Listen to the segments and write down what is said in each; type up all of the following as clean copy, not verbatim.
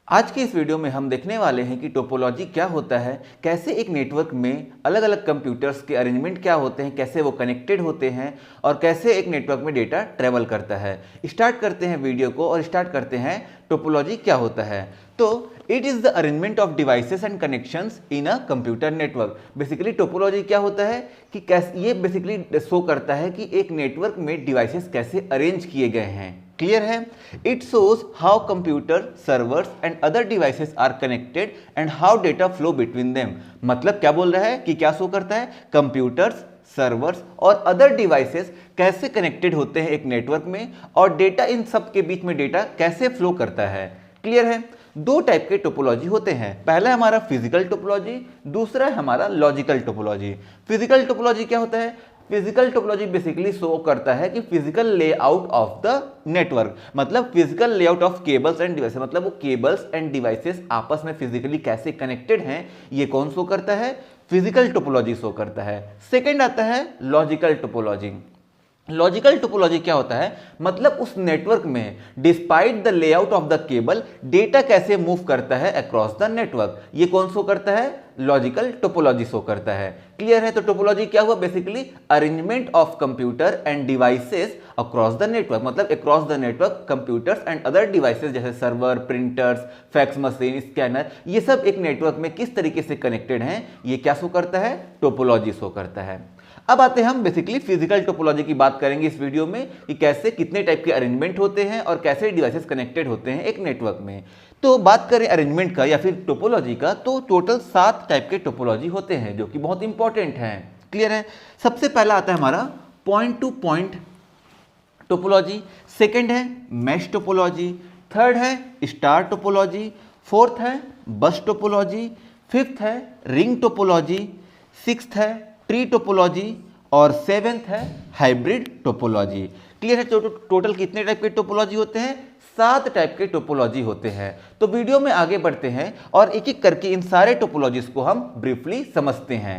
आज के इस वीडियो में हम देखने वाले हैं कि टोपोलॉजी क्या होता है, कैसे एक नेटवर्क में अलग अलग कंप्यूटर्स के अरेंजमेंट क्या होते हैं, कैसे वो कनेक्टेड होते हैं और कैसे एक नेटवर्क में डेटा ट्रेवल करता है। स्टार्ट करते हैं वीडियो को और स्टार्ट करते हैं टोपोलॉजी क्या होता है। तो it is the arrangement of devices and connections in a computer network. Basically topology क्या होता है कि कैसे ये बेसिकली शो करता है कि एक नेटवर्क में डिवाइसेस कैसे अरेंज किए गए हैं। क्लियर है? It shows how computer servers and other devices are connected and how data flow between them. मतलब क्या बोल रहा है कि क्या शो करता है, कंप्यूटर्स, सर्वर्स और अदर डिवाइसेस कैसे कनेक्टेड होते हैं एक नेटवर्क में और डेटा इन सब के बीच में डेटा कैसे फ्लो करता है। क्लियर है? दो टाइप के टोपोलॉजी होते हैं। पहला है हमारा फिजिकल टोपोलॉजी, दूसरा है हमारा लॉजिकल टोपोलॉजी। फिजिकल टोपोलॉजी क्या होता है? फिजिकल टोपोलॉजी बेसिकली शो करता है कि physical layout of the network, मतलब physical layout of cables and devices, मतलब वो केबल्स एंड डिवाइसेस आपस में फिजिकली कैसे कनेक्टेड हैं, ये कौन शो करता है? फिजिकल टोपोलॉजी शो करता है। सेकंड आता है लॉजिकल टोपोलॉजी। लॉजिकल टोपोलॉजी क्या होता है? मतलब उस नेटवर्क में despite the layout of the cable data कैसे मूव करता है अक्रॉस द नेटवर्क, ये कौन शो करता है? लॉजिकल टोपोलॉजी शो करता है। क्लियर है? तो टोपोलॉजी क्या हुआ? Basically arrangement of computer and devices across the network, मतलब across the network computers and other devices जैसे server, printers, fax machine, scanner, ये सब एक नेटवर्क में किस तरीके से कनेक्टेड हैं, ये क्या शो करता है? टोपोलॉजी शो करता है। अब आते हैं हम बेसिकली फिजिकल टोपोलॉजी की बात करेंगे इस वीडियो में कि कैसे कितने टाइप के अरेंजमेंट होते हैं और कैसे डिवाइसेस कनेक्टेड होते हैं एक नेटवर्क में। तो बात करें अरेंजमेंट का या फिर टोपोलॉजी का, तो टोटल 7 टाइप के टोपोलॉजी होते हैं जो कि बहुत इंपॉर्टेंट हैं। क्लियर है? सबसे पहला आता है हमारा point two point topology, second है मैश टोपोलॉजी, थर्ड है स्टार टोपोलॉजी, फोर्थ है बस टोपोलॉजी, फिफ्थ है रिंग टोपोलॉजी, सिक्स्थ है ट्री टोपोलॉजी और सेवेंथ है हाइब्रिड टोपोलॉजी। क्लियर है? टोटल कितने टाइप के टोपोलॉजी होते हैं? 7 टाइप के टोपोलॉजी होते हैं। तो वीडियो में आगे बढ़ते हैं और एक एक करके इन सारे टोपोलॉजीज को हम ब्रीफली समझते हैं।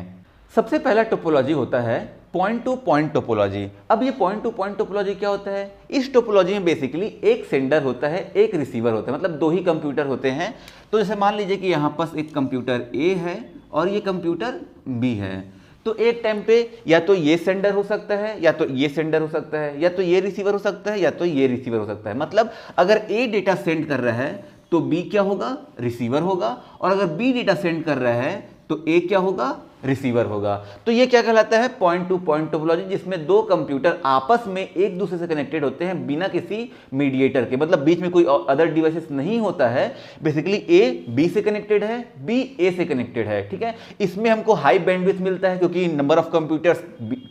सबसे पहला टोपोलॉजी होता है पॉइंट टू पॉइंट टोपोलॉजी। अब ये पॉइंट टू पॉइंट टोपोलॉजी क्या होता है? इस टोपोलॉजी में बेसिकली एक सेंडर होता है, एक रिसीवर होता है, मतलब 2 ही कंप्यूटर होते हैं। तो जैसे मान लीजिए कि यहाँ पास एक कंप्यूटर ए है और ये कंप्यूटर बी है। तो एक टाइम पे या तो ये सेंडर हो सकता है या तो ये सेंडर हो सकता है या तो ये रिसीवर हो सकता है या तो ये रिसीवर हो सकता है। मतलब अगर ए डेटा सेंड कर रहा है तो बी क्या होगा? रिसीवर होगा, और अगर बी डेटा सेंड कर रहा है तो ए क्या होगा? रिसीवर होगा। तो ये क्या कहलाता है? पॉइंट टू पॉइंट टोपोलॉजी, जिसमें 2 कंप्यूटर आपस में एक दूसरे से कनेक्टेड होते हैं बिना किसी मीडिएटर के, मतलब बीच में कोई अदर डिवाइसेस नहीं होता है। बेसिकली ए बी से कनेक्टेड है, बी ए से कनेक्टेड है। ठीक है? इसमें हमको हाई बैंडविड्थ मिलता है क्योंकि नंबर ऑफ कंप्यूटर्स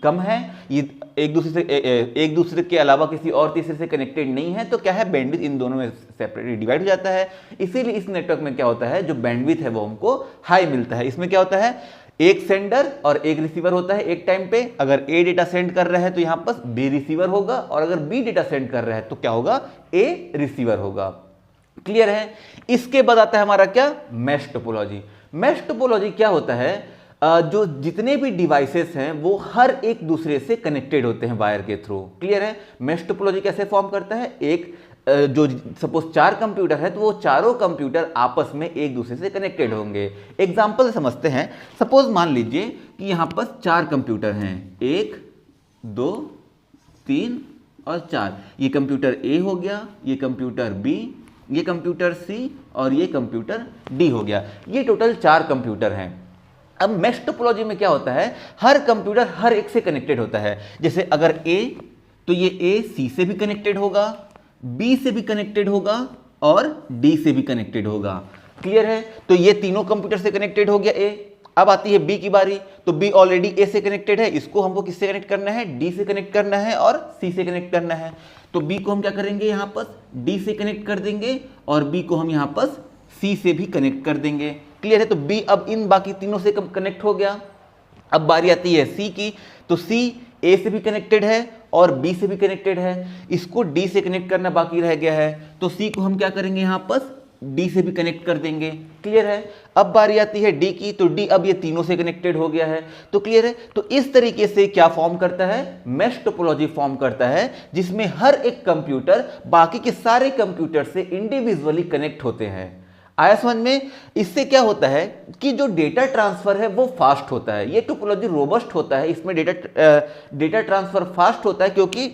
कम है, ये एक दूसरे के अलावा किसी और तीसरे से कनेक्टेड नहीं है। तो क्या है? बैंडविड्थ इन दोनों में सेपरेटली डिवाइड हो जाता है। इसीलिए इस नेटवर्क में क्या होता है, जो बैंडविड्थ है वो हमको हाई मिलता है। इसमें क्या होता है? एक सेंडर और एक रिसीवर होता है एक टाइम पे। अगर ए डेटा सेंड कर रहा है तो यहां पर बी रिसीवर होगा, और अगर बी डेटा सेंड कर रहा है तो क्या होगा? ए रिसीवर होगा। क्लियर है? इसके बाद आता है हमारा क्या? Mesh topology. मैश टोपोलॉजी क्या होता है? जो जितने भी डिवाइसेस हैं वो हर एक दूसरे से कनेक्टेड होते हैं वायर के थ्रू। क्लियर है? मैश टोपोलॉजी कैसे फॉर्म करता है? एक जो सपोज 4 कंप्यूटर है तो वो चारों कंप्यूटर आपस में एक दूसरे से कनेक्टेड होंगे। एग्जांपल समझते हैं। सपोज मान लीजिए कि यहां पर 4 कंप्यूटर हैं, 1 2 3 और 4। ये कंप्यूटर ए हो गया, ये कंप्यूटर बी, ये कंप्यूटर सी और ये कंप्यूटर डी हो गया। ये टोटल 4 कंप्यूटर हैं। अब मैश टोपोलॉजी में क्या होता है? हर कंप्यूटर हर एक से कनेक्टेड होता है। जैसे अगर ए, तो ये ए सी से भी कनेक्टेड होगा, बी से भी कनेक्टेड होगा और डी से भी कनेक्टेड होगा। क्लियर है? तो ये तीनों कंप्यूटर से कनेक्टेड हो गया ए। अब आती है बी की बारी, तो बी ऑलरेडी ए से कनेक्टेड है, इसको हमको किससे कनेक्ट करना है? डी से कनेक्ट करना है और सी से कनेक्ट करना है। तो बी को हम क्या करेंगे? यहां पर डी से कनेक्ट कर देंगे और बी को हम यहां पर सी से भी कनेक्ट कर देंगे। क्लियर है? तो बी अब इन बाकी तीनों से कनेक्ट हो गया। अब बारी आती है सी की, तो सी ए से भी कनेक्टेड है और बी से भी कनेक्टेड है, इसको डी से कनेक्ट करना बाकी रह गया है। तो सी को हम क्या करेंगे? यहां पर डी से भी कनेक्ट कर देंगे। क्लियर है? अब बारी आती है डी की, तो डी अब ये तीनों से कनेक्टेड हो गया है। तो क्लियर है? तो इस तरीके से क्या फॉर्म करता है? मैश टोपोलॉजी फॉर्म करता है, जिसमें हर एक कंप्यूटर बाकी के सारे कंप्यूटर से इंडिविजुअली कनेक्ट होते हैं। आया समझ में? इससे क्या होता है कि जो डेटा ट्रांसफर है वो फास्ट होता है, ये टोपोलॉजी रोबस्ट होता है, इसमें डेटा ट्रांसफर फास्ट होता है क्योंकि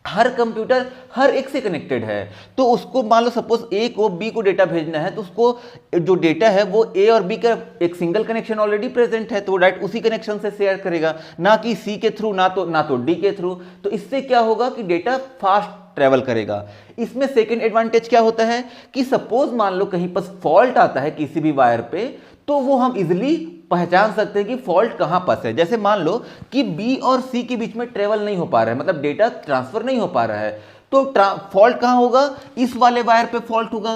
हर कंप्यूटर हर एक से कनेक्टेड है। तो उसको मान लो सपोज ए को बी को डेटा भेजना है, तो उसको जो डेटा है वो ए और बी का एक सिंगल कनेक्शन ऑलरेडी प्रेजेंट है, तो वो डायरेक्ट उसी कनेक्शन से शेयर करेगा, ना कि सी के थ्रू, ना तो डी के थ्रू। तो इससे क्या होगा कि डेटा फास्ट ट्रेवल करेगा। इसमें सेकेंड एडवांटेज क्या होता है कि सपोज मान लो कहीं पर फॉल्ट आता है किसी भी वायर पे, तो वो हम इजिली पहचान सकते हैं कि फॉल्ट कहां पर है। जैसे मान लो कि बी और सी के बीच में ट्रेवल नहीं हो पा रहा है, मतलब डेटा ट्रांसफर नहीं हो पा रहा है, तो फॉल्ट कहां होगा? इस वाले वायर पे फॉल्ट होगा।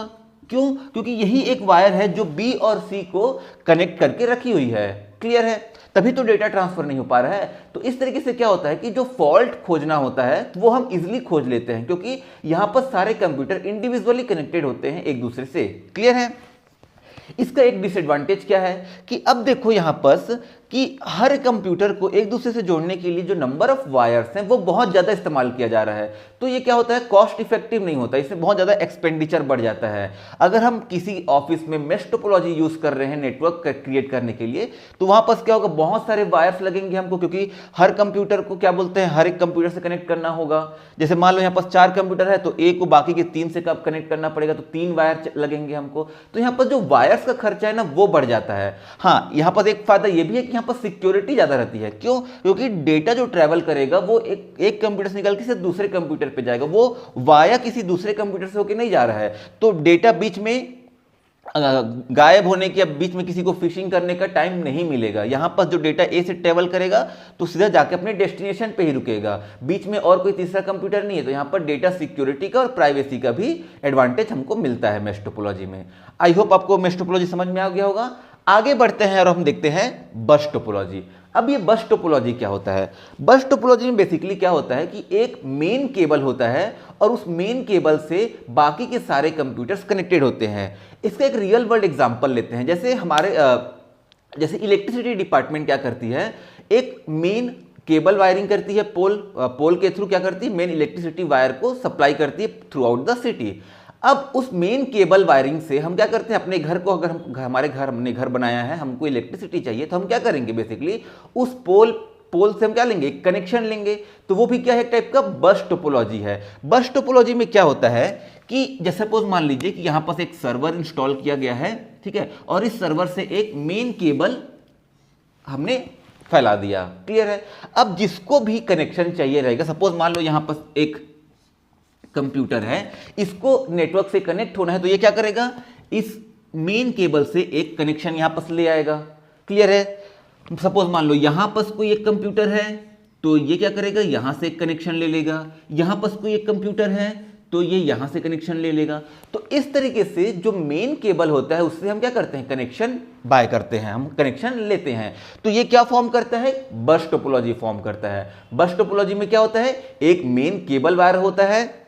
क्यों? क्योंकि यही एक वायर है जो बी और सी को कनेक्ट करके रखी हुई है। क्लियर है? तभी तो डेटा ट्रांसफर नहीं हो पा रहा है। तो इस तरीके से क्या होता है कि जो फॉल्ट खोजना होता है वो हम इजिली खोज लेते हैं, क्योंकि यहां पर सारे कंप्यूटर इंडिविजुअली कनेक्टेड होते हैं एक दूसरे से। क्लियर है? इसका एक डिसएडवांटेज क्या है कि अब देखो यहां पर कि हर कंप्यूटर को एक दूसरे से जोड़ने के लिए जो नंबर ऑफ वायर्स हैं वो बहुत ज़्यादा इस्तेमाल किया जा रहा है। तो ये क्या होता है, कॉस्ट इफेक्टिव नहीं होता, इससे बहुत ज़्यादा एक्सपेंडिचर बढ़ जाता है। अगर हम किसी ऑफिस में मेश टोपोलॉजी यूज़ कर रहे हैं नेटवर्क क्रिएट करने के लिए, तो वहाँ पर क्या होगा, बहुत सारे वायर्स लगेंगे हमको, क्योंकि हर कंप्यूटर को क्या बोलते हैं, हर एक कंप्यूटर से कनेक्ट करना होगा। जैसे मान लो यहाँ पर 4 कंप्यूटर है तो एक को बाकी के 3 से कब कनेक्ट करना पड़ेगा, तो 3 वायर लगेंगे हमको। तो यहाँ पर जो वायर्स का खर्चा है ना वो बढ़ जाता है। हाँ, यहाँ पर एक फायदा ये भी है कि यहाँ पर सिक्योरिटी ज्यादा रहती है। क्यों? क्योंकि डेटा जो ट्रैवल करेगा वो एक कंप्यूटर से निकल के से दूसरे कंप्यूटर पे जाएगा, वो वाया किसी दूसरे कंप्यूटर से होकर नहीं जा रहा है। तो डेटा बीच में गायब होने के, बीच में किसी को फिशिंग करने का टाइम नहीं मिलेगा। यहां पर जो डेटा ए से ट्रेवल करेगा तो सीधा जाके अपने डेस्टिनेशन पे ही रुकेगा, बीच में और कोई तीसरा कंप्यूटर नहीं है। तो यहां पर डेटा सिक्योरिटी का और प्राइवेसी का भी एडवांटेज हमको मिलता है मेश टोपोलॉजी में। आई होप आपको मेश टोपोलॉजी समझ में आ गया होगा। आगे बढ़ते हैं और हम देखते हैं बस टोपोलॉजी। अब ये बस टोपोलॉजी क्या होता है? बस टोपोलॉजी में बेसिकली क्या होता है कि एक मेन केबल होता है और उस मेन केबल से बाकी के सारे कंप्यूटर्स कनेक्टेड होते हैं। इसका एक रियल वर्ल्ड एग्जांपल लेते हैं। जैसे जैसे इलेक्ट्रिसिटी डिपार्टमेंट क्या करती है, एक मेन केबल वायरिंग करती है, पोल के थ्रू क्या करती है, मेन इलेक्ट्रिसिटी वायर को सप्लाई करती है थ्रू आउट द सिटी। अब उस मेन केबल वायरिंग से हम क्या करते हैं, अपने घर को, अगर हमने घर बनाया है, हमको इलेक्ट्रिसिटी चाहिए, तो हम क्या करेंगे, बेसिकली उस पोल से हम क्या लेंगे, एक कनेक्शन लेंगे। तो वो भी क्या है, एक टाइप का बस टोपोलॉजी है। बस टोपोलॉजी में क्या होता है कि जैसे सपोज मान लीजिए कि यहां पर एक सर्वर इंस्टॉल किया गया है, ठीक है, और इस सर्वर से एक मेन केबल हमने फैला दिया। क्लियर है? अब जिसको भी कनेक्शन चाहिए रहेगा, सपोज मान लो यहां पर एक कंप्यूटर है, इसको नेटवर्क से कनेक्ट होना है, तो ये क्या करेगा, इस मेन केबल से एक कनेक्शन यहां पर ले आएगा। क्लियर है? सपोज मान लो यहां पर कोई एक कंप्यूटर है, तो ये क्या करेगा, यहां से एक कनेक्शन ले लेगा। यहां पर कोई एक कंप्यूटर है तो ये यहां से कनेक्शन ले लेगा। तो इस तरीके से जो मेन केबल होता है उससे हम क्या करते हैं, कनेक्शन बाय करते हैं, हम कनेक्शन लेते हैं। तो ये क्या फॉर्म करता है, बस टोपोलॉजी फॉर्म करता है। बस टोपोलॉजी में क्या होता है, एक मेन केबल वायर होता है,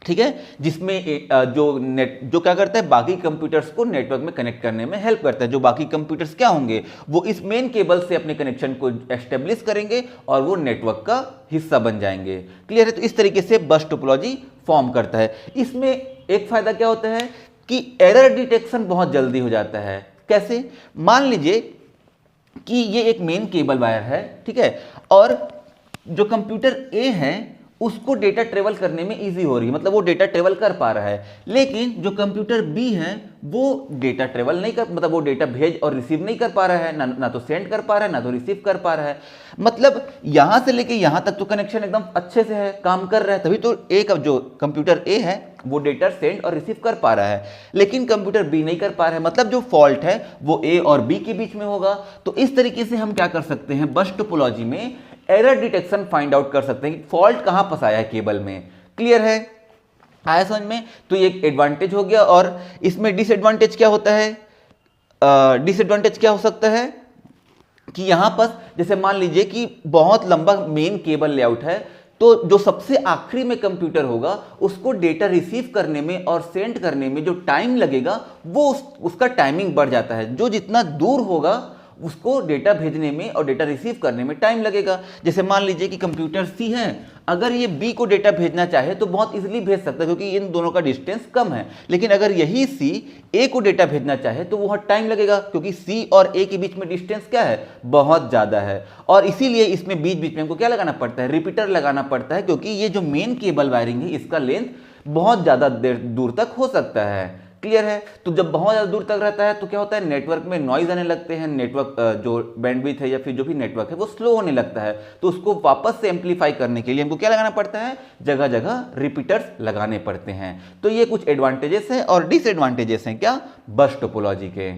ठीक है, जिसमें जो क्या करता है, बाकी कंप्यूटर्स को नेटवर्क में कनेक्ट करने में हेल्प करता है। जो बाकी कंप्यूटर्स क्या होंगे, वो इस मेन केबल से अपने कनेक्शन को एस्टेब्लिश करेंगे और वो नेटवर्क का हिस्सा बन जाएंगे। क्लियर है? तो इस तरीके से बस टोपोलॉजी फॉर्म करता है। इसमें एक फायदा क्या होता है कि एरर डिटेक्शन बहुत जल्दी हो जाता है। कैसे? मान लीजिए कि ये एक मेन केबल वायर है, ठीक है, और जो कंप्यूटर ए है उसको डेटा ट्रेवल करने में इजी हो रही है, मतलब वो डेटा ट्रेवल कर पा रहा है। लेकिन जो कंप्यूटर बी है वो डेटा ट्रेवल नहीं कर, मतलब वो डेटा भेज और रिसीव नहीं कर पा रहा है, ना तो सेंड कर पा रहा है, ना तो रिसीव कर पा रहा है। मतलब यहां से लेके यहां तक तो कनेक्शन एकदम अच्छे से है, काम कर रहा है, तभी तो जो कंप्यूटर ए है वो डेटा सेंड और रिसीव कर पा रहा है, लेकिन कंप्यूटर बी नहीं कर पा रहा है। मतलब जो फॉल्ट है वो ए और बी के बीच में होगा। तो इस तरीके से हम क्या कर सकते हैं, बस टोपोलॉजी में एरर डिटेक्शन फाइंड आउट कर सकते हैं कि फॉल्ट कहां फंसाया है केबल में। क्लियर है? आया समझ में? तो ये एक एडवांटेज हो गया। और इसमें डिसएडवांटेज क्या होता है, डिसएडवांटेज क्या हो सकता है कि यहां पर जैसे मान लीजिए कि बहुत लंबा मेन केबल लेआउट है, तो जो सबसे आखिरी में कंप्यूटर होगा उसको डेटा रिसीव करने में और सेंड करने में जो टाइम लगेगा वो उसका टाइमिंग बढ़ जाता है। जो जितना दूर होगा उसको डेटा भेजने में और डेटा रिसीव करने में टाइम लगेगा। जैसे मान लीजिए कि कंप्यूटर सी है, अगर ये बी को डेटा भेजना चाहे तो बहुत इजीली भेज सकता है क्योंकि इन दोनों का डिस्टेंस कम है। लेकिन अगर यही सी ए को डेटा भेजना चाहे तो बहुत टाइम लगेगा क्योंकि सी और ए के बीच में डिस्टेंस क्या है, बहुत ज़्यादा है। और इसीलिए इसमें बीच बीच में हमको क्या लगाना पड़ता है, रिपीटर लगाना पड़ता है, क्योंकि ये जो मेन केबल वायरिंग है इसका लेंथ बहुत ज़्यादा दूर तक हो सकता है। क्लियर है? तो जब बहुत ज़्यादा दूर तक रहता है तो क्या होता है, नेटवर्क में नॉइज आने लगते हैं, नेटवर्क जो बैंडविड्थ है या फिर जो भी नेटवर्क है वो स्लो होने लगता है। तो उसको वापस से एम्पलीफाई करने के लिए हमको क्या लगाना पड़ता है, जगह जगह रिपीटर्स लगाने पड़ते हैं। तो ये कुछ एडवांटेजेस हैं और डिसएडवांटेजेस हैं क्या, बस टोपोलॉजी के।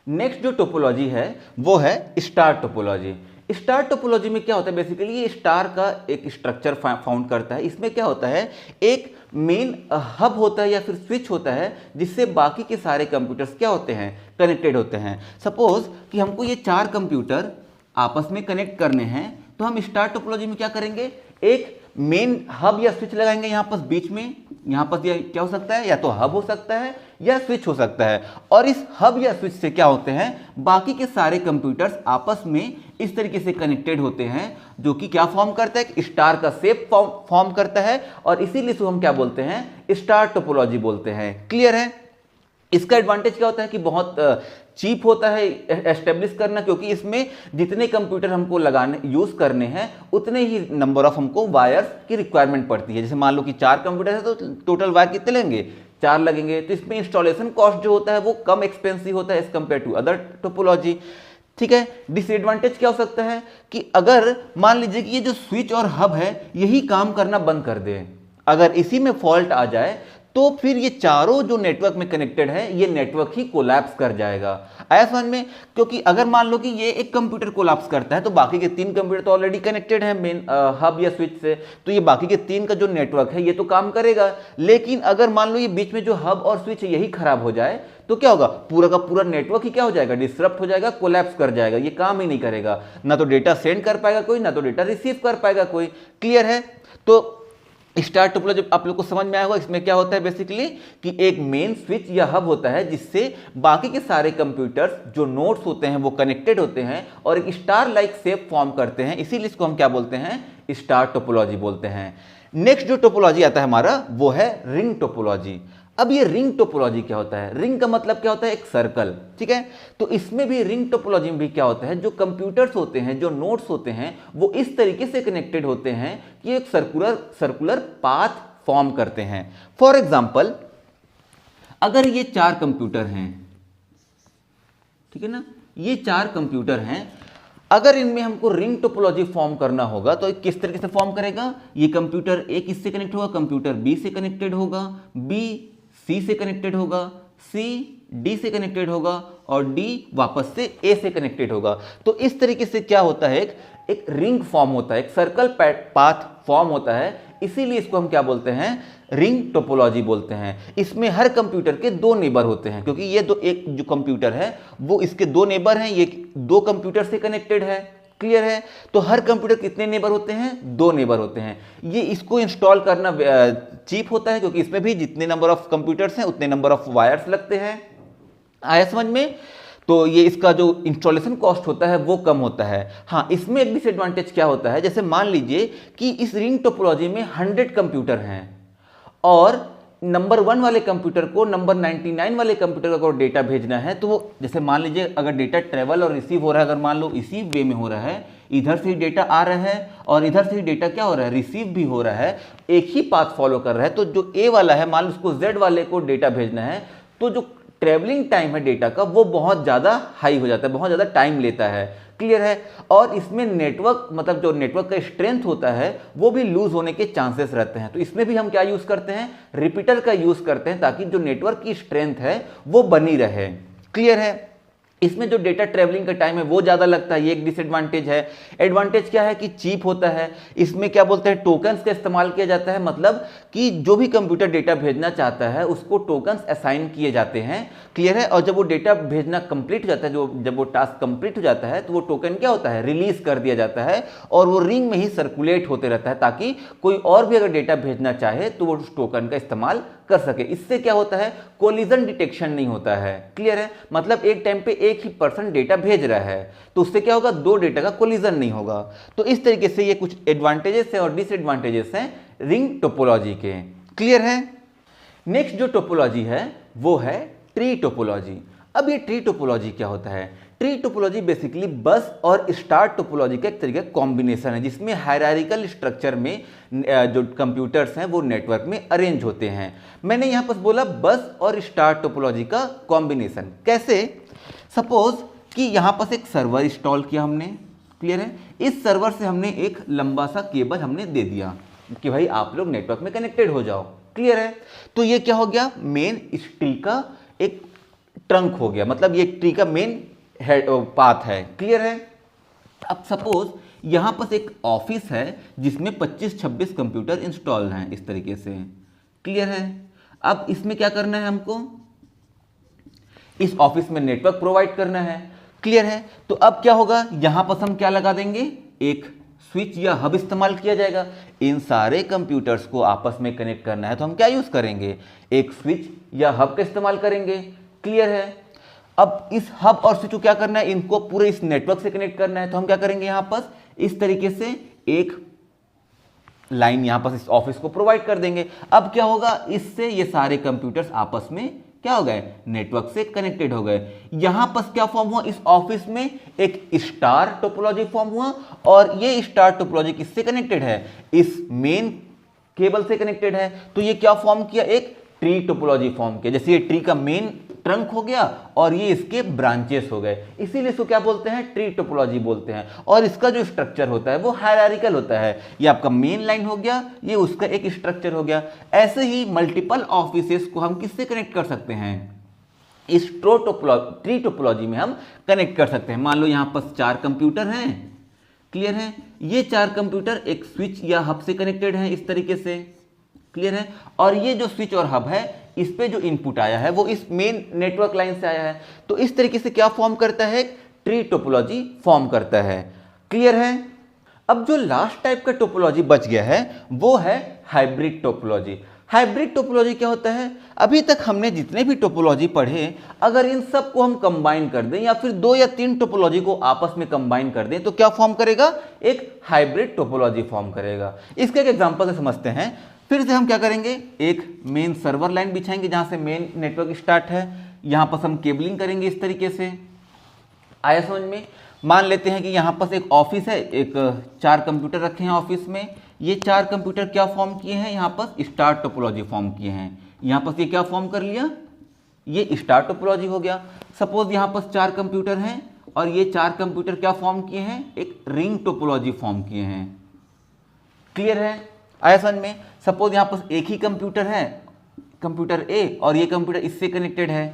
नेक्स्ट जो टोपोलॉजी है वो है स्टार टोपोलॉजी। स्टार टोपोलॉजी में क्या होता है, बेसिकली ये स्टार का एक स्ट्रक्चर फाउंड करता है। इसमें क्या होता है, एक मेन हब होता है या फिर स्विच होता है जिससे बाकी के सारे कंप्यूटर्स क्या होते हैं, कनेक्टेड होते हैं। सपोज कि हमको ये 4 कंप्यूटर आपस में कनेक्ट करने हैं तो हम स्टार टोपोलॉजी में क्या करेंगे, एक मेन हब या स्विच लगाएंगे यहाँ पर बीच में। यहाँ पर ये क्या हो सकता है, या तो हब हो सकता है या स्विच हो सकता है। और इस हब या स्विच से क्या होते हैं, बाकी के सारे कंप्यूटर्स आपस में इस तरीके से कनेक्टेड होते हैं जो कि क्या फॉर्म करता है, स्टार का शेप फॉर्म करता है। और इसीलिए इसको हम क्या बोलते हैं, स्टार टोपोलॉजी बोलते हैं। क्लियर है? इसका एडवांटेज क्या होता है कि बहुत चीप होता है एस्टेब्लिश करना, क्योंकि इसमें जितने कंप्यूटर हमको लगाने यूज करने हैं उतने ही नंबर ऑफ हमको वायर्स की रिक्वायरमेंट पड़ती है। जैसे मान लो कि 4 कंप्यूटर है तो टोटल वायर कितने लेंगे, 4 लगेंगे। तो इसमें इंस्टॉलेशन कॉस्ट जो होता है वो कम एक्सपेंसिव होता है as compare to other topology. ठीक है? डिसएडवांटेज क्या हो सकता है कि अगर मान लीजिए कि ये जो स्विच और हब है यही काम करना बंद कर दे, अगर इसी में फॉल्ट आ जाए तो फिर ये चारों जो नेटवर्क में कनेक्टेड है ये नेटवर्क ही कोलैप्स कर जाएगा। आया समझ में? क्योंकि अगर मान लो कि ये एक कंप्यूटर कोलैप्स करता है तो बाकी के 3 कंप्यूटर तो ऑलरेडी कनेक्टेड है मेन हब या स्विच से, तो ये बाकी के 3 का जो नेटवर्क है ये तो काम करेगा। लेकिन अगर मान लो ये बीच में जो हब और स्विच है यही खराब हो जाए तो क्या होगा, पूरा का पूरा नेटवर्क ही क्या हो जाएगा, डिसरप्ट हो जाएगा, कोलैप्स कर जाएगा, ये काम ही नहीं करेगा। ना तो डेटा सेंड कर पाएगा कोई, ना तो डेटा रिसीव कर पाएगा कोई। क्लियर है? तो स्टार टोपोलॉजी आप लोग को समझ में आया होगा। इसमें क्या होता है बेसिकली कि एक मेन स्विच या हब होता है जिससे बाकी के सारे कंप्यूटर्स जो नोड्स होते हैं वो कनेक्टेड होते हैं और एक स्टार लाइक शेप फॉर्म करते हैं। इसीलिए इसको हम क्या बोलते हैं, स्टार टोपोलॉजी बोलते हैं। नेक्स्ट जो टोपोलॉजी आता है हमारा वो है रिंग टोपोलॉजी। अब ये रिंग टोपोलॉजी क्या होता है, रिंग का मतलब क्या होता है, एक सर्कल। ठीक है? तो इसमें भी रिंग टोपोलॉजी में भी क्या होता है, जो कंप्यूटर्स होते हैं, जो नोड्स होते हैं वो इस तरीके से कनेक्टेड होते हैं कि एक सर्कुलर पाथ फॉर्म करते हैं। फॉर एग्जाम्पल अगर ये 4 कंप्यूटर हैं, ठीक है ना, ये 4 कंप्यूटर हैं, अगर इनमें हमको रिंग टोपोलॉजी फॉर्म करना होगा तो किस तरीके से फॉर्म करेगा, ये कंप्यूटर ए किससे कनेक्ट होगा, कंप्यूटर बी से कनेक्टेड होगा, बी सी से कनेक्टेड होगा, सी डी से कनेक्टेड होगा और डी वापस से ए से कनेक्टेड होगा। तो इस तरीके से क्या होता है, एक रिंग फॉर्म होता है, एक सर्कल पाथ फॉर्म होता है। इसीलिए इसको हम क्या बोलते हैं, रिंग टोपोलॉजी बोलते हैं। इसमें हर कंप्यूटर के 2 नेबर होते हैं, क्योंकि ये एक जो कंप्यूटर है वो इसके 2 नेबर हैं, ये 2 कंप्यूटर से कनेक्टेड है। क्लियर है? तो हर कंप्यूटर कितने नेबर होते हैं, 2 नेबर होते हैं। ये इसको इंस्टॉल करना चीप होता है क्योंकि इसमें भी जितने नंबर ऑफ कंप्यूटर्स हैं उतने नंबर ऑफ वायर्स लगते हैं। आया समझ में? तो ये इसका जो इंस्टॉलेशन कॉस्ट होता है वो कम होता है। हाँ, इसमें एक डिसएडवांटेज क्या होता है, जैसे मान लीजिए कि इस रिंग टोपोलॉजी में 100 कंप्यूटर हैं और नंबर 1 वाले कंप्यूटर को नंबर 99 वाले कंप्यूटर को डेटा भेजना है, तो वो जैसे मान लीजिए अगर डेटा ट्रेवल और रिसीव हो रहा है, अगर मान लो इसी वे में हो रहा है, इधर से ही डेटा आ रहा है और इधर से ही डेटा क्या हो रहा है, रिसीव भी हो रहा है, एक ही पाथ फॉलो कर रहा है, तो जो ए वाला है मान लो उसको जेड वाले को डेटा भेजना है, तो जो ट्रेवलिंग टाइम है डेटा का वो बहुत ज़्यादा हाई हो जाता है, बहुत ज़्यादा टाइम लेता है। क्लियर है? और इसमें नेटवर्क मतलब जो नेटवर्क का स्ट्रेंथ होता है वो भी लूज होने के चांसेस रहते हैं। तो इसमें भी हम क्या यूज़ करते हैं, रिपीटर का यूज़ करते हैं ताकि जो नेटवर्क की स्ट्रेंथ है वो बनी रहे। क्लियर है? इसमें जो डेटा ट्रेवलिंग का टाइम है वो ज़्यादा लगता है, ये एक डिसएडवांटेज है। एडवांटेज क्या है कि चीप होता है। इसमें क्या बोलते हैं, टोकन्स का इस्तेमाल किया जाता है, मतलब कि जो भी कंप्यूटर डेटा भेजना चाहता है उसको टोकन्स असाइन किए जाते हैं। क्लियर है? और जब वो डेटा भेजना कंप्लीट हो जाता है, जब वो टास्क कंप्लीट हो जाता है तो वो टोकन क्या होता है, रिलीज कर दिया जाता है और वो रिंग में ही सर्कुलेट होते रहता है ताकि कोई और भी अगर डेटा भेजना चाहे तो वो उस टोकन का इस्तेमाल कर सके। इससे क्या होता है, कोलिजन डिटेक्शन नहीं होता है। क्लियर है, मतलब एक टाइम पे एक ही पर्सन डेटा भेज रहा है तो उससे क्या होगा, दो डेटा का कोलिजन नहीं होगा। तो इस तरीके से ये कुछ एडवांटेजेस है और डिसएडवांटेजेस हैं रिंग टोपोलॉजी के। क्लियर है। नेक्स्ट जो टोपोलॉजी है वो है ट्री टोपोलॉजी। अब ये ट्री टोपोलॉजी क्या होता है, ट्री टोपोलॉजी बेसिकली बस और स्टार टोपोलॉजी का एक तरीके का कॉम्बिनेशन है, जिसमें हायरार्किकल स्ट्रक्चर में जो कंप्यूटर्स हैं वो नेटवर्क में अरेंज होते हैं। मैंने यहाँ पर बोला बस और स्टार टोपोलॉजी का कॉम्बिनेशन। कैसे, सपोज कि यहाँ पर एक सर्वर इंस्टॉल किया हमने। क्लियर है, इस सर्वर से हमने एक लंबा सा केबल हमने दे दिया कि भाई आप लोग नेटवर्क में कनेक्टेड हो जाओ। क्लियर है, तो ये क्या हो गया, मेन इस ट्री का एक ट्रंक हो गया, मतलब ये ट्री का मेन पाथ है। क्लियर है। अब सपोज यहां पर एक ऑफिस है जिसमें 25-26 कंप्यूटर इंस्टॉल हैं इस तरीके से। क्लियर है। अब इसमें क्या करना है, हमको इस ऑफिस में नेटवर्क प्रोवाइड करना है। क्लियर है, तो अब क्या होगा, यहां पर हम क्या लगा देंगे, एक स्विच या हब इस्तेमाल किया जाएगा। इन सारे कंप्यूटर्स को आपस में कनेक्ट करना है तो हम क्या यूज करेंगे, एक स्विच या हब का इस्तेमाल करेंगे। क्लियर है। अब इस हब और स्विच को क्या करना है, इनको पूरे इस नेटवर्क से कनेक्ट करना है तो हम क्या करेंगे, यहां पर इस तरीके से एक लाइन यहां पर इस ऑफिस को प्रोवाइड कर देंगे। अब क्या होगा, इससे ये सारे कंप्यूटर्स आपस में क्या हो गए, नेटवर्क से कनेक्टेड हो गए। यहां पर क्या फॉर्म हुआ, इस ऑफिस में एक स्टार टोपोलॉजी फॉर्म हुआ और ये स्टार टोपोलॉजी किससे कनेक्टेड है, इस मेन केबल से कनेक्टेड है। तो ये क्या फॉर्म किया, एक ट्री टोपोलॉजी फॉर्म किया। जैसे ये ट्री का मेन ट्रंक हो गया और ये इसके ब्रांचेस हो गए, इसीलिए इसको क्या बोलते हैं, ट्री टोपोलॉजी बोलते हैं। और इसका जो स्ट्रक्चर होता है वो हायरार्किकल होता है। ये आपका मेन लाइन हो गया, ये उसका एक स्ट्रक्चर हो गया। ऐसे ही मल्टीपल ऑफिसेस को हम किससे कनेक्ट कर सकते हैं, इस ट्री टोपोलॉजी में हम कनेक्ट कर सकते हैं। मान लो यहाँ पर 4 कंप्यूटर हैं। क्लियर है, ये 4 कंप्यूटर एक स्विच या हब से कनेक्टेड हैं इस तरीके से। क्लियर है, और ये जो स्विच और हब है इस पे जो इनपुट आया है वो इस मेन नेटवर्क लाइन से आया है। तो इस तरीके से क्या फॉर्म करता है, ट्री टोपोलॉजी फॉर्म करता है। क्लियर है। अब जो लास्ट टाइप का टोपोलॉजी बच गया है वो है हाइब्रिड टोपोलॉजी। हाइब्रिड टोपोलॉजी क्या होता है, अभी तक हमने जितने भी टोपोलॉजी पढ़े, अगर इन सब को हम कंबाइन कर दें या फिर 2 या 3 टोपोलॉजी को आपस में कंबाइन कर दें तो क्या फॉर्म करेगा, एक हाइब्रिड टोपोलॉजी फॉर्म करेगा। इसका एक एग्जांपल से समझते हैं। फिर से हम क्या करेंगे, एक मेन सर्वर लाइन बिछाएंगे जहां से मेन नेटवर्क स्टार्ट है। यहां पर हम केबलिंग करेंगे इस तरीके से। आया समझ में। मान लेते हैं कि यहां पर एक ऑफिस है, एक 4 कंप्यूटर रखे हैं ऑफिस में। ये 4 कंप्यूटर क्या फॉर्म किए हैं, यहां पर स्टार टोपोलॉजी फॉर्म किए हैं। यहां पर ये क्या फॉर्म कर लिया, ये स्टार टोपोलॉजी हो गया। सपोज यहां पर 4 कंप्यूटर हैं और ये 4 कंप्यूटर क्या फॉर्म किए हैं, एक रिंग टोपोलॉजी फॉर्म किए हैं। क्लियर है, आया समझ में। सपोज यहां पर एक ही कंप्यूटर है, कंप्यूटर ए, और ये कंप्यूटर इससे कनेक्टेड है।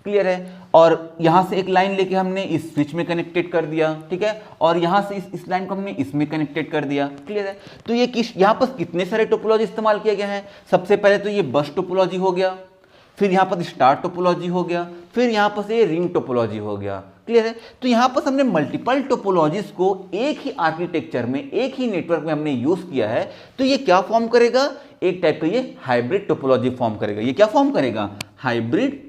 क्लियर है, और यहां से एक लाइन लेके हमने इस स्विच में कनेक्टेड कर दिया। ठीक है, और यहां से इस लाइन को हमने इसमें कनेक्टेड कर दिया। क्लियर है, तो ये यहां पर कितने सारे टोपोलॉजी इस्तेमाल किए गए हैं। सबसे पहले तो ये बस टोपोलॉजी हो गया, फिर यहाँ पर स्टार टोपोलॉजी हो गया, फिर यहाँ पर से रिंग टोपोलॉजी हो गया। क्लियर है, तो यहाँ पर हमने मल्टीपल टोपोलॉजीज को एक ही आर्किटेक्चर में, एक ही नेटवर्क में हमने यूज किया है। तो ये क्या फॉर्म करेगा, एक टाइप का ये हाइब्रिड टोपोलॉजी फॉर्म करेगा। ये क्या फॉर्म करेगा, हाइब्रिड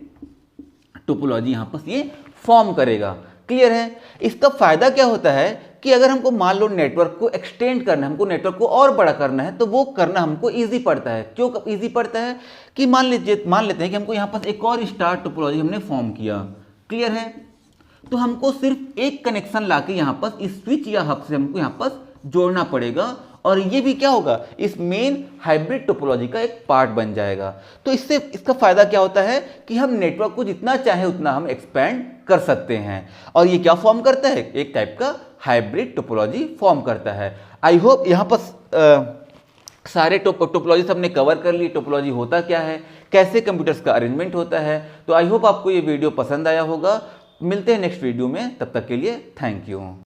टोपोलॉजी यहाँ पर ये फॉर्म करेगा। क्लियर है, इसका फायदा क्या होता है कि अगर हमको मान लो नेटवर्क को एक्सटेंड करना है, हमको नेटवर्क को और बड़ा करना है, तो वो करना हमको इजी पड़ता है। क्यों इजी पड़ता है कि मान लेते हैं कि हमको यहाँ पर एक और स्टार टोपोलॉजी हमने फॉर्म किया। क्लियर है, तो हमको सिर्फ एक कनेक्शन लाके यहाँ पर इस स्विच या हब से हमको यहाँ पर जोड़ना पड़ेगा और ये भी क्या होगा, इस मेन हाइब्रिड टोपोलॉजी का एक पार्ट बन जाएगा। तो इससे इसका फायदा क्या होता है कि हम नेटवर्क को जितना चाहे उतना हम एक्सपेंड कर सकते हैं। और ये क्या फॉर्म करता है, एक टाइप का हाइब्रिड टोपोलॉजी फॉर्म करता है। आई होप यहाँ पर सारे टोपोलॉजी हमने कवर कर ली। टोपोलॉजी होता क्या है, कैसे कंप्यूटर्स का अरेंजमेंट होता है। तो आई होप आपको ये वीडियो पसंद आया होगा। मिलते हैं नेक्स्ट वीडियो में, तब तक के लिए थैंक यू।